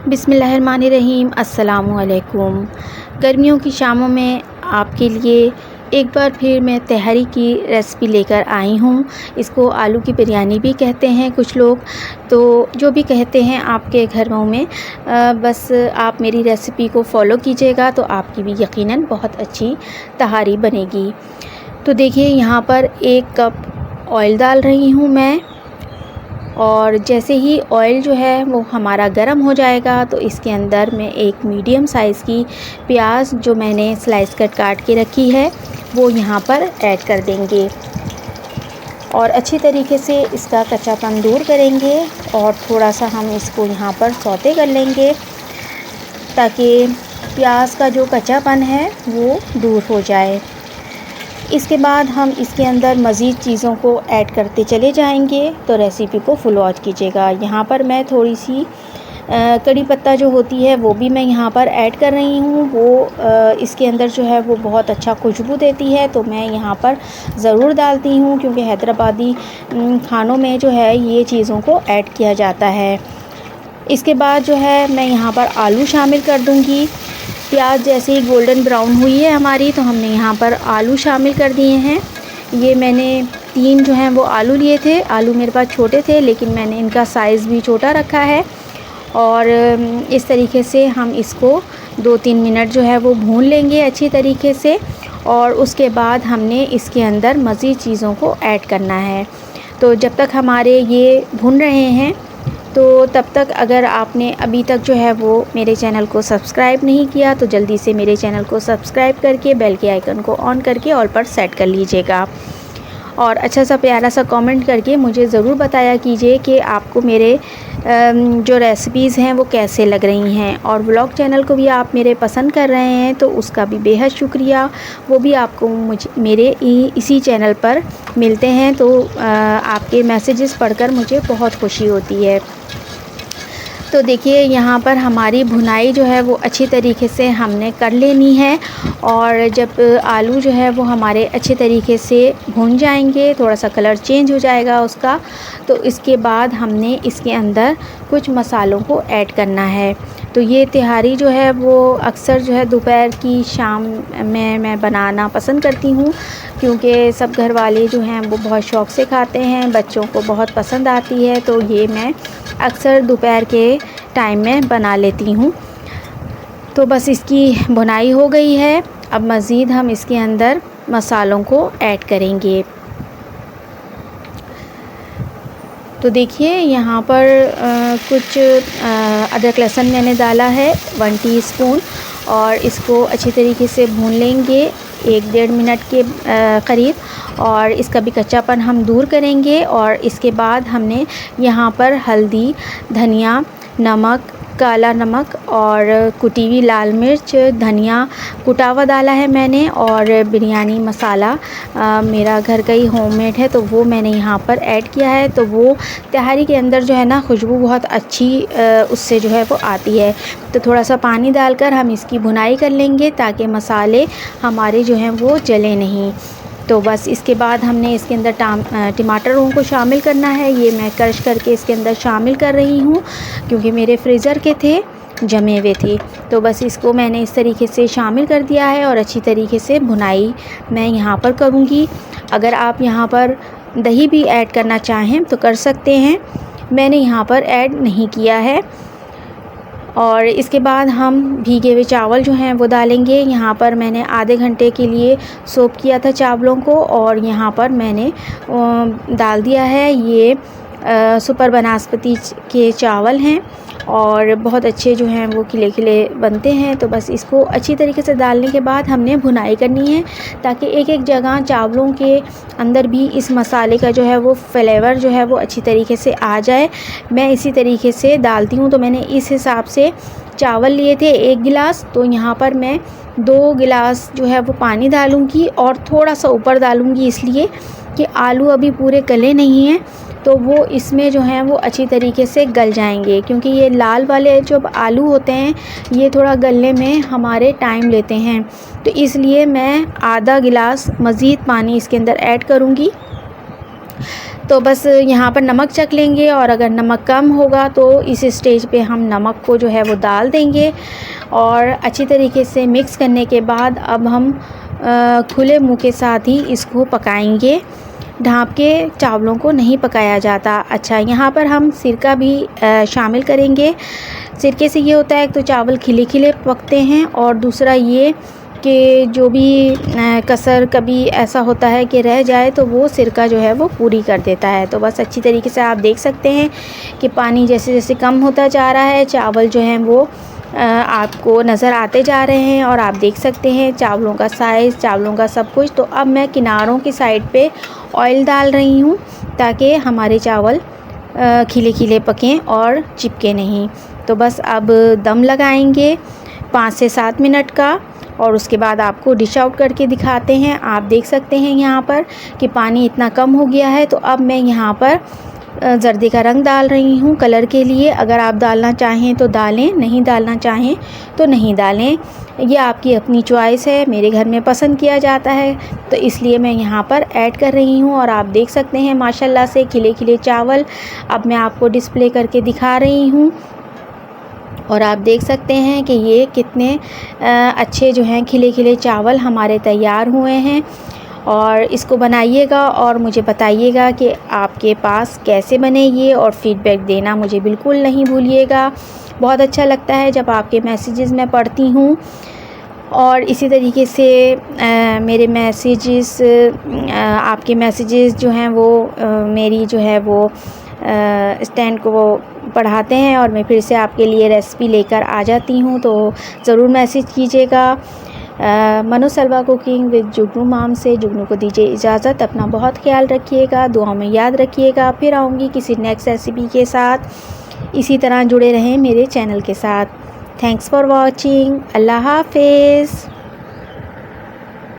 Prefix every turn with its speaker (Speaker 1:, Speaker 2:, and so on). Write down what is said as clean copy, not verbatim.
Speaker 1: बिस्मिल्लाहिर्रहमानिर्रहीम। अस्सलामुअलैकुम। गर्मियों की शामों में आपके लिए एक बार फिर मैं तहरी की रेसिपी लेकर आई हूँ। इसको आलू की बिरयानी भी कहते हैं कुछ लोग, तो जो भी कहते हैं आपके घरों में, बस आप मेरी रेसिपी को फॉलो कीजिएगा तो आपकी भी यकीनन बहुत अच्छी तहारी बनेगी। तो देखिए, यहाँ पर 1 कप ऑयल डाल रही हूँ मैं, और जैसे ही ऑयल जो है वो हमारा गर्म हो जाएगा तो इसके अंदर मैं एक मीडियम साइज़ की प्याज जो मैंने स्लाइस कट काट के रखी है वो यहाँ पर ऐड कर देंगे और अच्छी तरीके से इसका कच्चापन दूर करेंगे। और थोड़ा सा हम इसको यहाँ पर सौते कर लेंगे ताकि प्याज का जो कच्चापन है वो दूर हो जाए। इसके बाद हम इसके अंदर मज़ीद चीज़ों को ऐड करते चले जाएंगे, तो रेसिपी को फुल वॉच कीजिएगा। यहाँ पर मैं थोड़ी सी कड़ी पत्ता जो होती है वो भी मैं यहाँ पर ऐड कर रही हूँ। वो इसके अंदर जो है वो बहुत अच्छा खुशबू देती है, तो मैं यहाँ पर ज़रूर डालती हूँ क्योंकि हैदराबादी खानों में जो है ये चीज़ों को ऐड किया जाता है। इसके बाद जो है मैं यहाँ पर आलू शामिल कर दूँगी। प्याज जैसे ही गोल्डन ब्राउन हुई है हमारी, तो हमने यहाँ पर आलू शामिल कर दिए हैं। ये मैंने 3 जो हैं वो आलू लिए थे। आलू मेरे पास छोटे थे लेकिन मैंने इनका साइज़ भी छोटा रखा है। और इस तरीके से हम इसको 2-3 मिनट जो है वो भून लेंगे अच्छी तरीके से, और उसके बाद हमने इसके अंदर मज़ीद चीज़ों को ऐड करना है। तो जब तक हमारे ये भुन रहे हैं, तो तब तक अगर आपने अभी तक जो है वो मेरे चैनल को सब्सक्राइब नहीं किया तो जल्दी से मेरे चैनल को सब्सक्राइब करके बेल के आइकन को ऑन करके ऑल पर सेट कर लीजिएगा। और अच्छा सा प्यारा सा कमेंट करके मुझे ज़रूर बताया कीजिए कि आपको मेरे जो रेसिपीज़ हैं वो कैसे लग रही हैं। और व्लॉग चैनल को भी आप मेरे पसंद कर रहे हैं तो उसका भी बेहद शुक्रिया। वो भी आपको मेरे इसी चैनल पर मिलते हैं, तो आपके मैसेजेस पढ़कर मुझे बहुत खुशी होती है। तो देखिए, यहाँ पर हमारी भुनाई जो है वो अच्छी तरीके से हमने कर लेनी है। और जब आलू जो है वो हमारे अच्छे तरीके से भुन जाएंगे, थोड़ा सा कलर चेंज हो जाएगा उसका, तो इसके बाद हमने इसके अंदर कुछ मसालों को ऐड करना है। तो ये तिहारी जो है वो अक्सर जो है दोपहर की शाम में मैं बनाना पसंद करती हूँ क्योंकि सब घर वाले जो हैं वो बहुत शौक़ से खाते हैं, बच्चों को बहुत पसंद आती है। तो ये मैं अक्सर दोपहर के टाइम में बना लेती हूँ। तो बस इसकी भुनाई हो गई है। अब मज़ीद हम इसके अंदर मसालों को ऐड करेंगे। तो देखिए, यहाँ पर कुछ अदरक लहसुन मैंने डाला है 1 टीस्पून, और इसको अच्छी तरीके से भून लेंगे 1-1.5 मिनट के करीब, और इसका भी कच्चापन हम दूर करेंगे। और इसके बाद हमने यहाँ पर हल्दी, धनिया, नमक, काला नमक और कुटी हुई लाल मिर्च, धनिया कुटा हुआ डाला है मैंने, और बिरयानी मसाला मेरा घर का ही होममेड है तो वो मैंने यहाँ पर ऐड किया है। तो वो तहारी के अंदर जो है ना खुशबू बहुत अच्छी उससे जो है वो आती है। तो थोड़ा सा पानी डालकर हम इसकी भुनाई कर लेंगे ताकि मसाले हमारे जो हैं वो जले नहीं। तो बस इसके बाद हमने इसके अंदर टमाटरों को शामिल करना है। ये मैं क्रश करके इसके अंदर शामिल कर रही हूँ क्योंकि मेरे फ्रीज़र के थे, जमे हुए थे। तो बस इसको मैंने इस तरीके से शामिल कर दिया है और अच्छी तरीके से भुनाई मैं यहाँ पर करूँगी। अगर आप यहाँ पर दही भी ऐड करना चाहें तो कर सकते हैं, मैंने यहाँ पर ऐड नहीं किया है। और इसके बाद हम भीगे हुए चावल जो हैं वो डालेंगे। यहाँ पर मैंने आधे घंटे के लिए सोक किया था चावलों को, और यहाँ पर मैंने डाल दिया है। ये सुपर बनास्पति के चावल हैं और बहुत अच्छे जो हैं वो खिले खिले बनते हैं। तो बस इसको अच्छी तरीके से डालने के बाद हमने भुनाई करनी है ताकि एक जगह चावलों के अंदर भी इस मसाले का जो है वो फ्लेवर जो है वो अच्छी तरीके से आ जाए। मैं इसी तरीके से डालती हूँ। तो मैंने इस हिसाब से चावल लिए थे 1 गिलास, तो यहाँ पर मैं 2 गिलास जो है वो पानी डालूँगी और थोड़ा सा ऊपर डालूँगी, इसलिए कि आलू अभी पूरे गले नहीं हैं तो वो इसमें जो हैं वो अच्छी तरीके से गल जाएंगे। क्योंकि ये लाल वाले जो आलू होते हैं ये थोड़ा गलने में हमारे टाइम लेते हैं, तो इसलिए मैं आधा गिलास मज़ीद पानी इसके अंदर ऐड करूँगी तो बस यहाँ पर नमक चख लेंगे और अगर नमक कम होगा तो इस स्टेज पे हम नमक को जो है वो डाल देंगे और अच्छी तरीके से मिक्स करने के बाद अब हम खुले मुंह के साथ ही इसको पकाएंगे। ढाँप के चावलों को नहीं पकाया जाता। अच्छा, यहाँ पर हम सिरका भी शामिल करेंगे। सिरके से ये होता है तो चावल खिले खिले पकते हैं और दूसरा ये कि जो भी कसर कभी ऐसा होता है कि रह जाए तो वो सिरका जो है वो पूरी कर देता है। तो बस अच्छी तरीके से आप देख सकते हैं कि पानी जैसे जैसे कम होता जा रहा है, चावल जो हैं वो आपको नज़र आते जा रहे हैं और आप देख सकते हैं चावलों का साइज़, चावलों का सब कुछ। तो अब मैं किनारों की साइड पे ऑयल डाल रही हूँ ताकि हमारे चावल खिले खिले पकें और चिपके नहीं। तो बस अब दम लगाएंगे 5 से 7 मिनट का और उसके बाद आपको डिश आउट करके दिखाते हैं। आप देख सकते हैं यहाँ पर कि पानी इतना कम हो गया है। तो अब मैं यहाँ पर जर्दे का रंग डाल रही हूँ कलर के लिए। अगर आप डालना चाहें तो डालें, नहीं डालना चाहें तो नहीं डालें, ये आपकी अपनी चॉइस है। मेरे घर में पसंद किया जाता है तो इसलिए मैं यहाँ पर ऐड कर रही हूँ। और आप देख सकते हैं माशाल्लाह से खिले खिले चावल अब मैं आपको डिस्प्ले करके दिखा रही हूँ और आप देख सकते हैं कि ये कितने अच्छे जो हैं खिले खिले चावल हमारे तैयार हुए हैं। और इसको बनाइएगा और मुझे बताइएगा कि आपके पास कैसे बने ये, और फीडबैक देना मुझे बिल्कुल नहीं भूलिएगा। बहुत अच्छा लगता है जब आपके मैसेजेस मैं पढ़ती हूँ और इसी तरीके से मेरे मैसेजेस आपके मैसेजेस जो हैं वो मेरी जो है वो स्टैंड को वो पढ़ाते हैं और मैं फिर से आपके लिए रेसिपी लेकर आ जाती हूँ। तो ज़रूर मैसेज कीजिएगा। मनु सलवा कुकिंग विद जुगनू माम से जुगनू को दीजिए इजाज़त। अपना बहुत ख्याल रखिएगा, दुआओं में याद रखिएगा। फिर आऊँगी किसी नेक्स्ट रेसिपी के साथ। इसी तरह जुड़े रहें मेरे चैनल के साथ। Thanks for watching. अल्लाह हाफिज़।